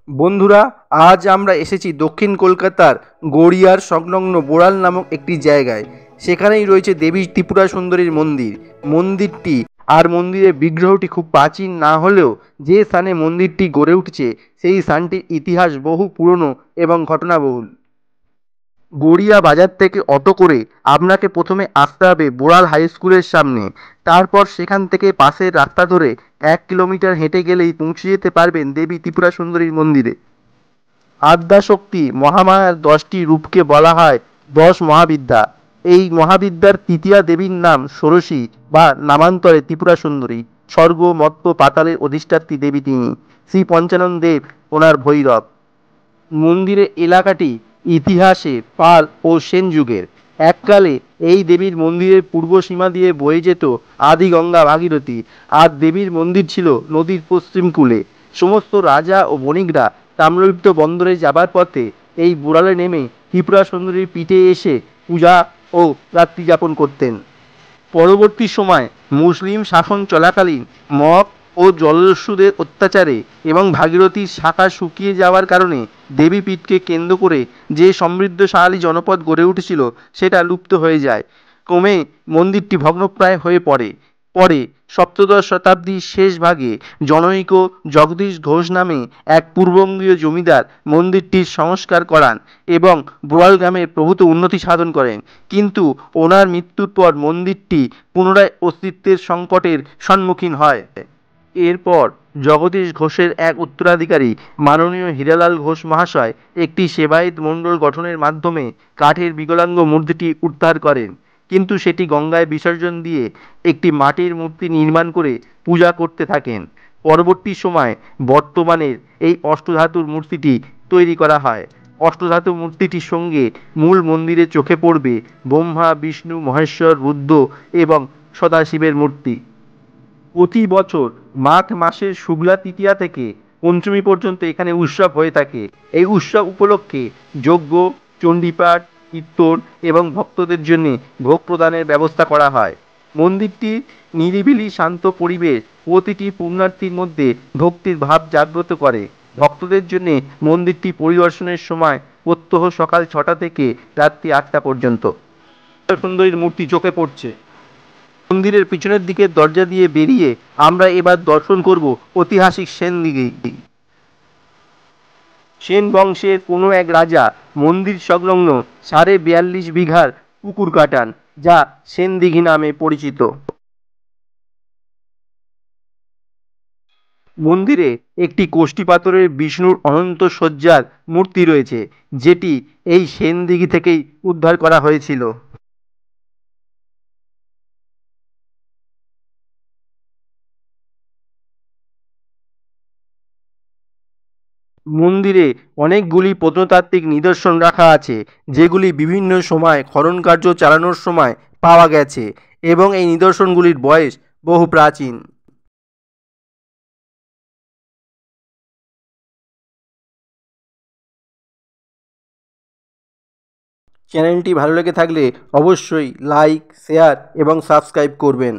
বন্ধুরা, আজ আমরা এসেছি দক্ষিণ কলকাতার গড়িয়ার সংলগ্ন বোড়াল নামক একটি জায়গায়। সেখানেই রয়েছে দেবী ত্রিপুরা সুন্দরীর মন্দির। মন্দিরটি আর মন্দিরের বিগ্রহটি খুব প্রাচীন না হলেও যে স্থানে মন্দিরটি গড়ে উঠেছে সেই স্থানটির ইতিহাস বহু পুরনো এবং ঘটনাবহুল। গড়িয়া বাজার থেকে অটো করে আপনাকে প্রথমে আসতে হবে বোড়াল হাই স্কুলের সামনে। তারপর সেখান থেকে পাশের রাস্তা ধরে 1 কিলোমিটার হেঁটে গেলেই পৌঁছে যেতে পারবেন দেবী ত্রিপুরা সুন্দরীর মন্দিরে। আদ্যাশক্তি মহামায়ার 10টি রূপকে বলা হয় 10 মহাবিদ্যা। এই মহাবিদ্যার তৃতীয়া দেবীর নাম ষোড়শী বা নামান্তরে ত্রিপুরা সুন্দরী। স্বর্গ মর্ত্য পাতালের অধিষ্ঠাত্রী দেবী তিনি। শ্রী পঞ্চানন দেব ওনার ভৈরব। মন্দিরের এলাকাটি ইতিহাসে পাল ও সেন যুগের। এককালে এই দেবীর মন্দিরের পূর্ব সীমা দিয়ে বয়ে যেত আদি গঙ্গা ভাগীরথী, আর দেবীর মন্দির ছিল নদীর পশ্চিম কূলে। সমস্ত রাজা ও বণিকরা তাম্রলিপ্ত বন্দরে যাবার পথে এই বোড়ালে নেমে ত্রিপুরা সুন্দরীর পীঠে এসে পূজা ও রাত্রি যাপন করতেন। পরবর্তী সময় মুসলিম শাসন চলাকালীন মগ ও জলদস্যুদের অত্যাচারে এবং ভাগীরথীর শাখা শুকিয়ে যাওয়ার কারণে দেবীপীঠকে কেন্দ্র করে যে সমৃদ্ধশালী জনপদ গড়ে উঠেছিল সেটা লুপ্ত হয়ে যায়। ক্রমে মন্দিরটি ভগ্নপ্রায় হয়ে পড়ে। পরে সপ্তদশ শতাব্দীর শেষ ভাগে জনৈক জগদীশ ঘোষ নামে এক পূর্ববঙ্গীয় জমিদার মন্দিরটির সংস্কার করান এবং বোড়াল গ্রামের প্রভূত উন্নতি সাধন করেন। কিন্তু ওনার মৃত্যুর পর মন্দিরটি পুনরায় অস্তিত্বের সংকটের সম্মুখীন হয়। এরপর জগদীশ ঘোষের এক উত্তরাধিকারী মাননীয় হীরালাল ঘোষ মহাশয় একটি সেবায়েত মণ্ডল গঠনের মাধ্যমে কাঠের বিকলাঙ্গ মূর্তিটি উদ্ধার করেন, কিন্তু সেটি গঙ্গায় বিসর্জন দিয়ে একটি মাটির মূর্তি নির্মাণ করে পূজা করতে থাকেন। পরবর্তী সময় বর্তমানের এই অষ্টধাতুর মূর্তিটি তৈরি করা হয়। অষ্টধাতু মূর্তিটির সঙ্গে মূল মন্দিরে চোখে পড়বে ব্রহ্মা, বিষ্ণু, মহেশ্বর, রুদ্র এবং সদাশিবের মূর্তি। প্রতি বছর মাঘ মাসের শুক্লা তৃতীয়া থেকে পঞ্চমী পর্যন্ত এখানে উৎসব হয়ে থাকে। এই উৎসব উপলক্ষে যজ্ঞ, চণ্ডীপাঠ, কীর্তন এবং ভক্তদের জন্য ভোগ প্রদানের ব্যবস্থা করা হয়। মন্দিরটির নিরিবিলি শান্ত পরিবেশ প্রতিটি পুণ্যার্থীর মধ্যে ভক্তির ভাব জাগ্রত করে। ভক্তদের জন্য মন্দিরটি পরিদর্শনের সময় প্রত্যহ সকাল 6টা থেকে রাত্রি 8টা পর্যন্ত। সুন্দরীর মূর্তি চোখে পড়ছে। মন্দিরের পিছনের দিকের দরজা দিয়ে বেরিয়ে আমরা এবার দর্শন করব ঐতিহাসিক সেনদিঘি। সেন বংশের কোনো এক রাজা মন্দির সংলগ্ন 42.5 বিঘার পুকুর কাটান, যা সেনদিঘি নামে পরিচিত। মন্দিরে একটি কোষ্ঠী পাথরের বিষ্ণুর অনন্ত শয্যার মূর্তি রয়েছে, যেটি এই সেনদিঘি থেকেই উদ্ধার করা হয়েছিল। মন্দিরে অনেকগুলি প্রত্নতাত্ত্বিক নিদর্শন রাখা আছে, যেগুলি বিভিন্ন সময় খনন কার্য চালানোর সময় পাওয়া গেছে এবং এই নিদর্শনগুলির বয়স বহু প্রাচীন। চ্যানেলটি ভালো লেগে থাকলে অবশ্যই লাইক, শেয়ার এবং সাবস্ক্রাইব করবেন।